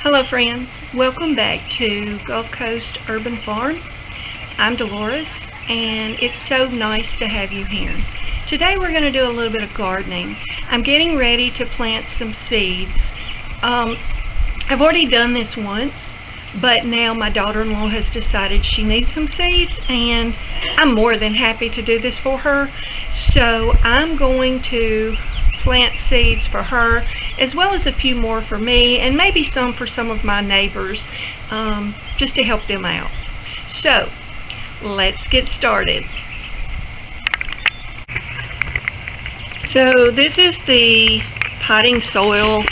Hello friends, welcome back to Gulf Coast Urban Farm. I'm Dolores and it's so nice to have you here. Today we're going to do a little bit of gardening. I'm getting ready to plant some seeds. I've already done this once, but now my daughter-in-law has decided she needs some seeds and I'm more than happy to do this for her. So I'm going to plant seeds for her, as well as a few more for me, and maybe some for some of my neighbors, just to help them out. So, let's get started. So, this is the potting soil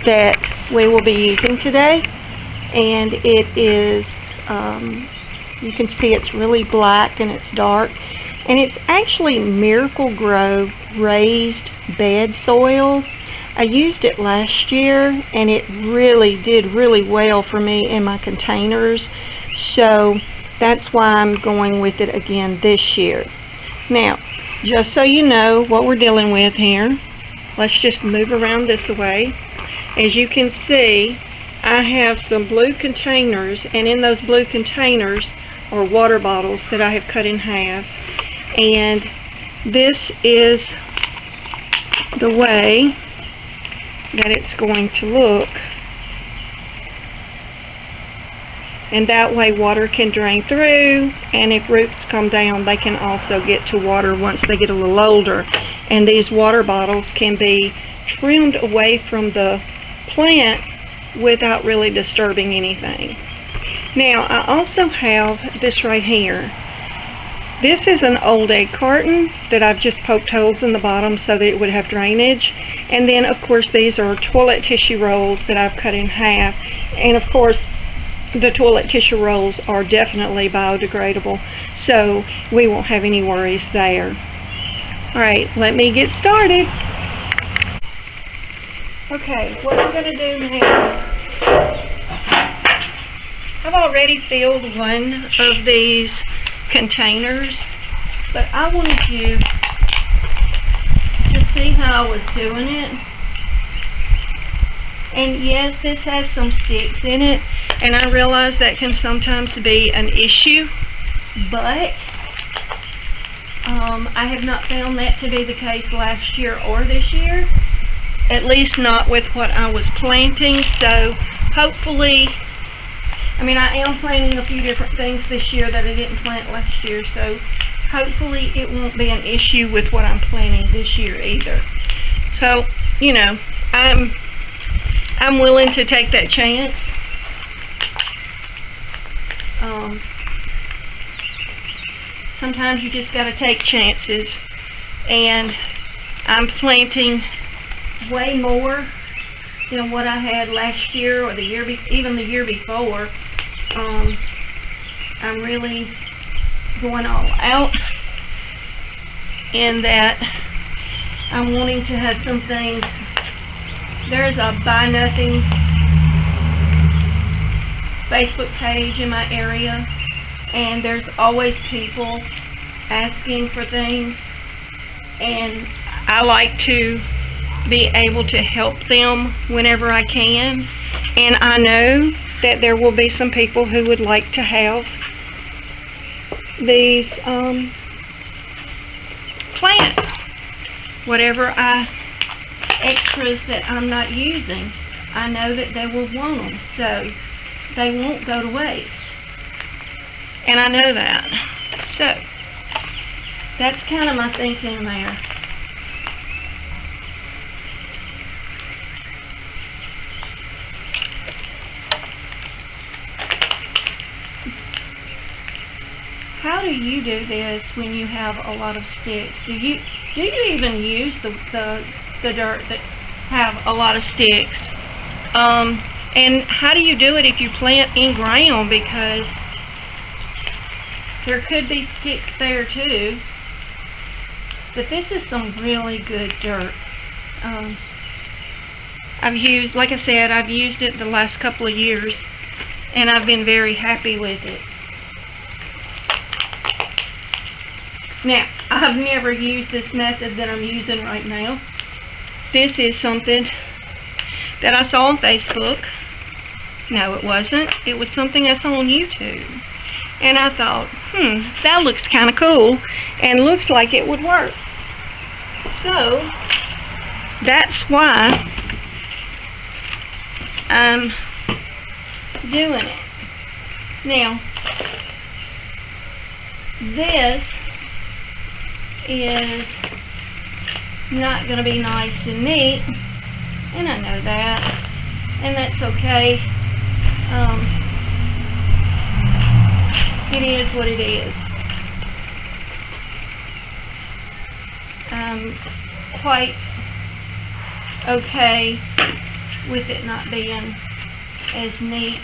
that we will be using today, and it is, you can see it's really black and it's dark, and it's actually Miracle-Gro raised bed soil. I used it last year and it really did really well for me in my containers, so that's why I'm going with it again this year. Now, just so you know what we're dealing with here, let's just move around this way. As you can see, I have some blue containers, and in those blue containers are water bottles that I have cut in half, and this is the way that it's going to look, and that way water can drain through, and if roots come down they can also get to water once they get a little older. And these water bottles can be trimmed away from the plant without really disturbing anything. Now I also have this right here. This is an old egg carton that I've just poked holes in the bottom so that it would have drainage. And then, of course, these are toilet tissue rolls that I've cut in half. And, of course, the toilet tissue rolls are definitely biodegradable, so we won't have any worries there. Alright, let me get started. Okay, what I'm going to do now, I've already filled one of these containers, but I wanted you to see how I was doing it. And yes, this has some sticks in it, and I realize that can sometimes be an issue, but I have not found that to be the case last year or this year, at least not with what I was planting. So hopefully, I mean, I am planting a few different things this year that I didn't plant last year, so hopefully it won't be an issue with what I'm planting this year either. So, you know, I'm willing to take that chance. Sometimes you just got to take chances, and I'm planting way more than what I had last year or the year, even the year before. I'm really going all out in that I'm wanting to have some things. There's a Buy Nothing Facebook page in my area, and there's always people asking for things, and I like to be able to help them whenever I can. And I know that there will be some people who would like to have these plants, whatever extras that I'm not using. I know that they will want them, so they won't go to waste, and I know that. So that's kind of my thinking there. How do you do this when you have a lot of sticks? Do you even use the dirt that have a lot of sticks? And how do you do it if you plant in ground? Because there could be sticks there too. But this is some really good dirt. I've used, like I said, I've used it the last couple of years, and I've been very happy with it. Now, I've never used this method that I'm using right now. This is something that I saw on Facebook, No, it wasn't. It was something that's on YouTube. And I thought, that looks kind of cool and looks like it would work. So, that's why I'm doing it. Now, this is not going to be nice and neat, and I know that, and that's okay. It is what it is. I'm quite okay with it not being as neat.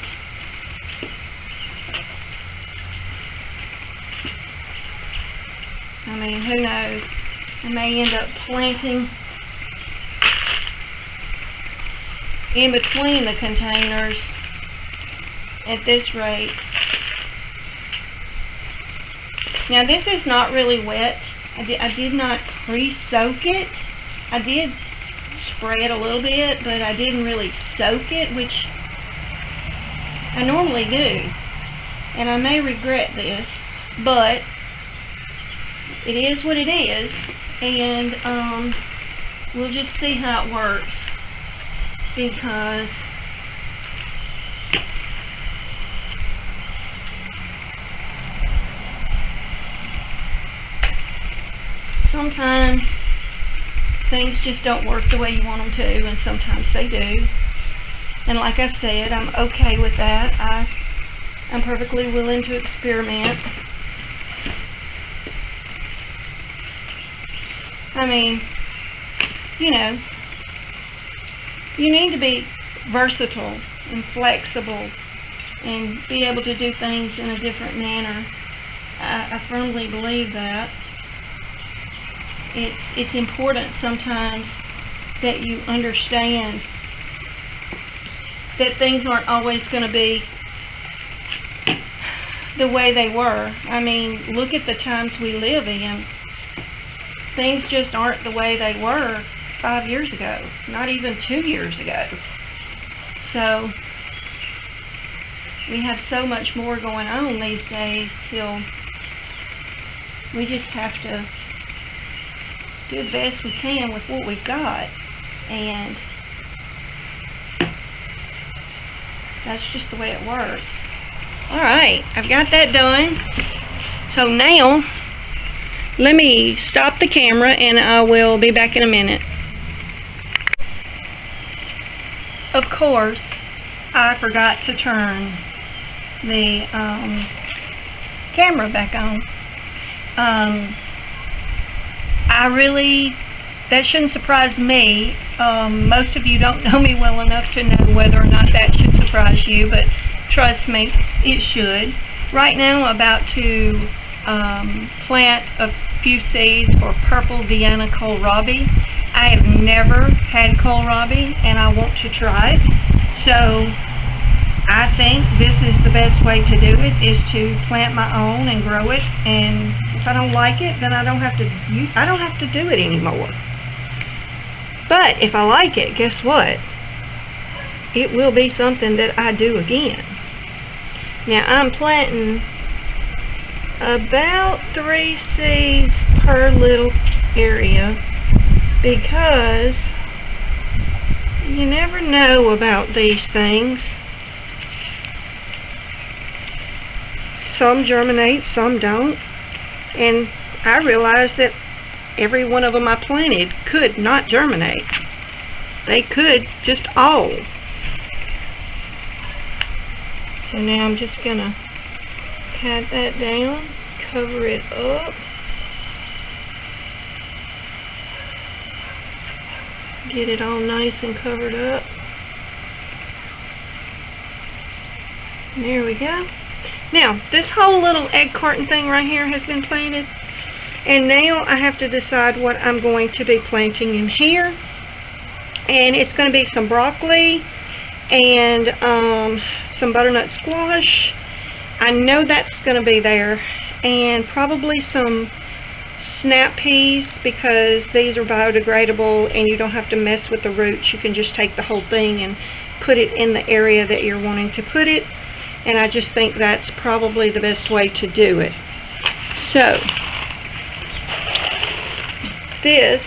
I mean, who knows? I may end up planting in between the containers at this rate. Now, this is not really wet. I did not pre-soak it. I did spray it a little bit, but I didn't really soak it, which I normally do. And I may regret this, but it is what it is, and we'll just see how it works, because sometimes things just don't work the way you want them to, and sometimes they do. And like I said, I'm okay with that. I'm perfectly willing to experiment. I mean, you know, you need to be versatile and flexible and be able to do things in a different manner. I firmly believe that. It's important sometimes that you understand that things aren't always going to be the way they were. I mean, look at the times we live in. Things just aren't the way they were 5 years ago, not even 2 years ago. So, we have so much more going on these days till we just have to do the best we can with what we've got. And that's just the way it works. Alright, I've got that done. So now, let me stop the camera and I will be back in a minute. Of course, I forgot to turn the camera back on. That shouldn't surprise me. Most of you don't know me well enough to know whether or not that should surprise you, but trust me, it should. Right now I'm about to plant a few seeds for purple Vienna Kohlrabi. I have never had Kohlrabi and I want to try it. So I think this is the best way to do it, is to plant my own and grow it, and if I don't like it, then I don't have to do it anymore. But if I like it, guess what? It will be something that I do again. Now I'm planting about 3 seeds per little area, because you never know about these things. Some germinate, some don't, and I realized that every one of them I planted could not germinate. They could just all. So now I'm just gonna pat that down, cover it up, get it all nice and covered up. There we go. Now, this whole little egg carton thing right here has been planted, and now I have to decide what I'm going to be planting in here. And it's going to be some broccoli and some butternut squash. I know that's going to be there, and probably some snap peas, because these are biodegradable and you don't have to mess with the roots. You can just take the whole thing and put it in the area that you're wanting to put it, and I just think that's probably the best way to do it. So, this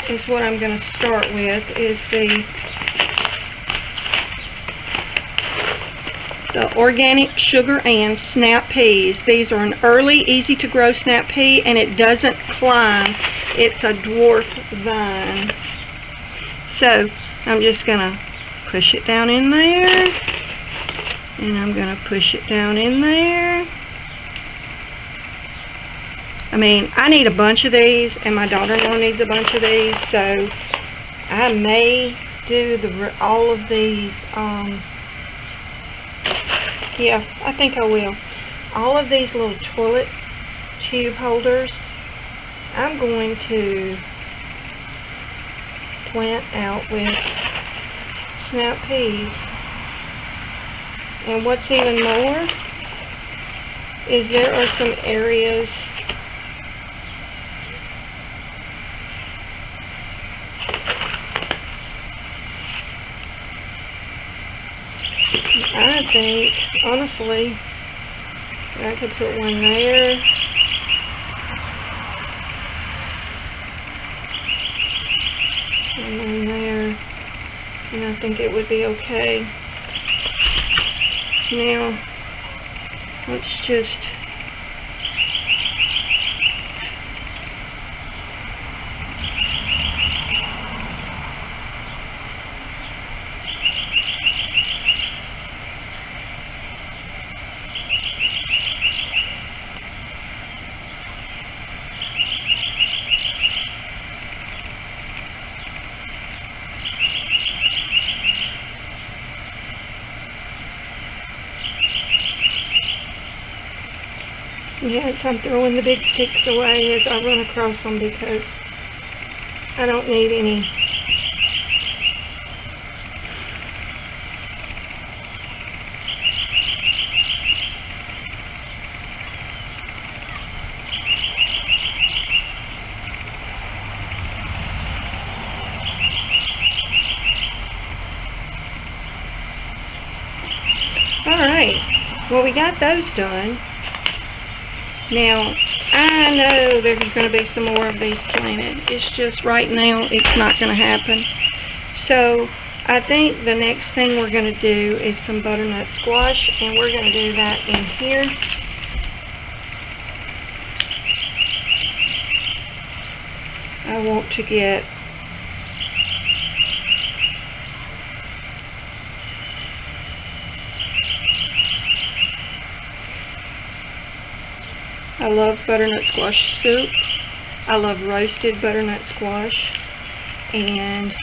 is what I'm going to start with, is the organic sugar and snap peas. These are an early, easy to grow snap pea, and it doesn't climb. It's a dwarf vine. So I'm just going to push it down in there, and I'm going to push it down in there. I mean, I need a bunch of these, and my daughter-in-law needs a bunch of these, so I may do all of these. Yeah, I think I will. All of these little toilet tube holders, I'm going to plant out with snap peas. And what's even more is there are some areas I think, honestly, I could put one there. And one there. And I think it would be okay. Now, let's just yes, I'm throwing the big sticks away as I run across them because I don't need any. Alright, well, we got those done. Now, I know there's going to be some more of these planted. It's just right now it's not going to happen. So, I think the next thing we're going to do is some butternut squash, and we're going to do that in here. I want to get I love butternut squash soup. I love roasted butternut squash, and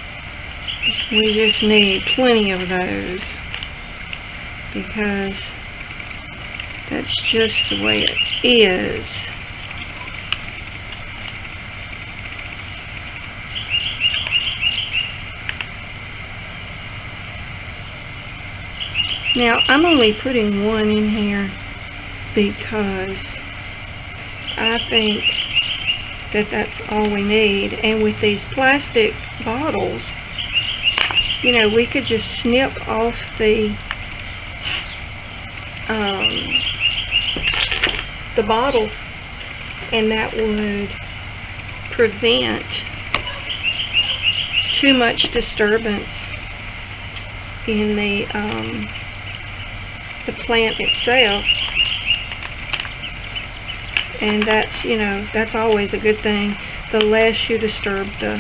we just need plenty of those because that's just the way it is. Now, I'm only putting one in here because I think that that's all we need. And with these plastic bottles, you know, we could just snip off the bottle, and that would prevent too much disturbance in the plant itself. And that's, you know, that's always a good thing. The less you disturb the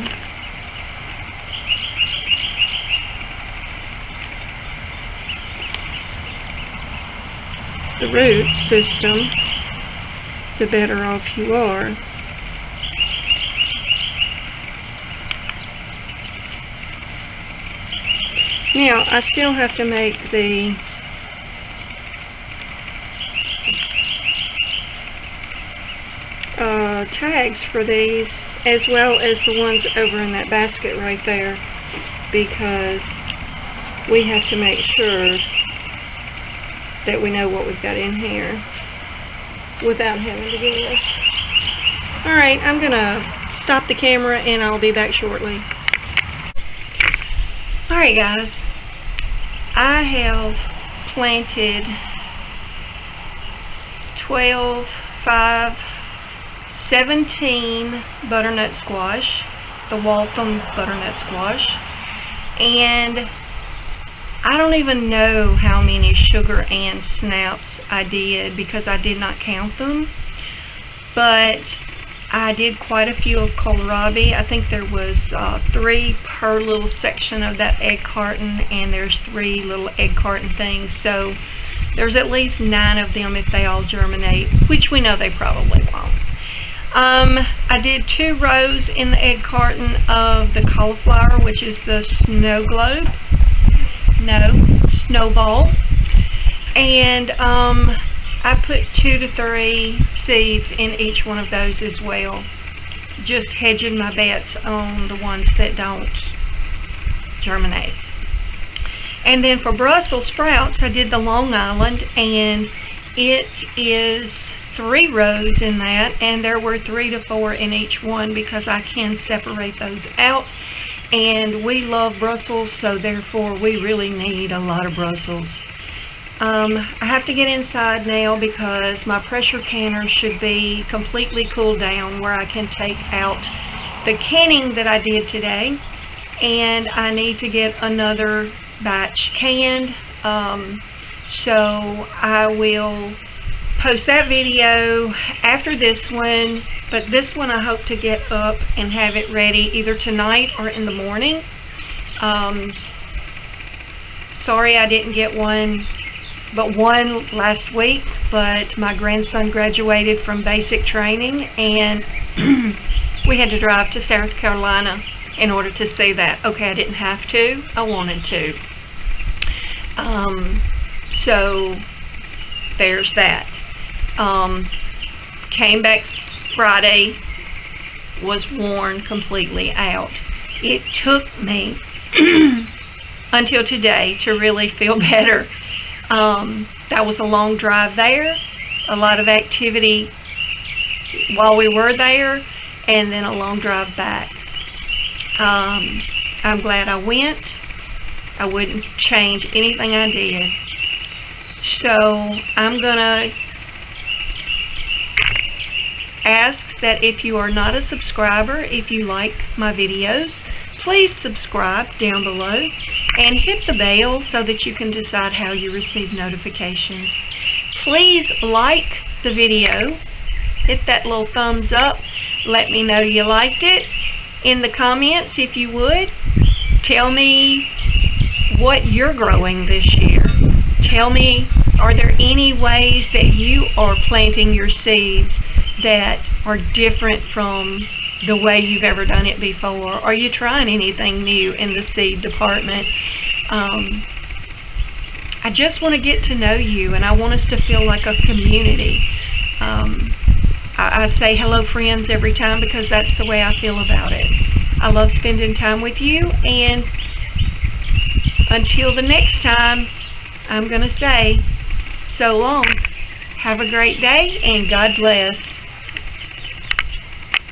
root system, the better off you are. Now, I still have to make the tags for these, as well as the ones over in that basket right there, because we have to make sure that we know what we've got in here without having to guess. Alright, I'm going to stop the camera and I'll be back shortly. Alright guys, I have planted 17 butternut squash, the Waltham butternut squash, and I don't even know how many sugar and snaps I did because I did not count them, but I did quite a few of kohlrabi. I think there was 3 per little section of that egg carton, and there's 3 little egg carton things, so there's at least 9 of them if they all germinate, which we know they probably won't. I did 2 rows in the egg carton of the cauliflower, which is the Snowball, and I put 2 to 3 seeds in each one of those as well, just hedging my bets on the ones that don't germinate. And then for Brussels sprouts, I did the Long Island, and it is 3 rows in that, and there were 3 to 4 in each one because I can separate those out. And we love Brussels, so therefore we really need a lot of Brussels. I have to get inside now because my pressure canner should be completely cooled down where I can take out the canning that I did today, and I need to get another batch canned, so I will post that video after this one, but this one I hope to get up and have it ready either tonight or in the morning. Sorry I didn't get one last week, but my grandson graduated from basic training, and we had to drive to South Carolina in order to see that. Okay, I didn't have to, I wanted to. So there's that. Came back Friday, was worn completely out. It took me until today to really feel better. That was a long drive there, a lot of activity while we were there, and then a long drive back. I'm glad I went. I wouldn't change anything I did. So I'm gonna ask that if you are not a subscriber, if you like my videos, please subscribe down below and hit the bell so that you can decide how you receive notifications. Please like the video, hit that little thumbs up, let me know you liked it. In the comments, if you would, tell me what you're growing this year. Tell me, are there any ways that you are planting your seeds that are different from the way you've ever done it before? Are you trying anything new in the seed department? I just want to get to know you, and I want us to feel like a community. I say hello friends every time because that's the way I feel about it. I love spending time with you, and until the next time, I'm going to say so long. Have a great day, and God bless.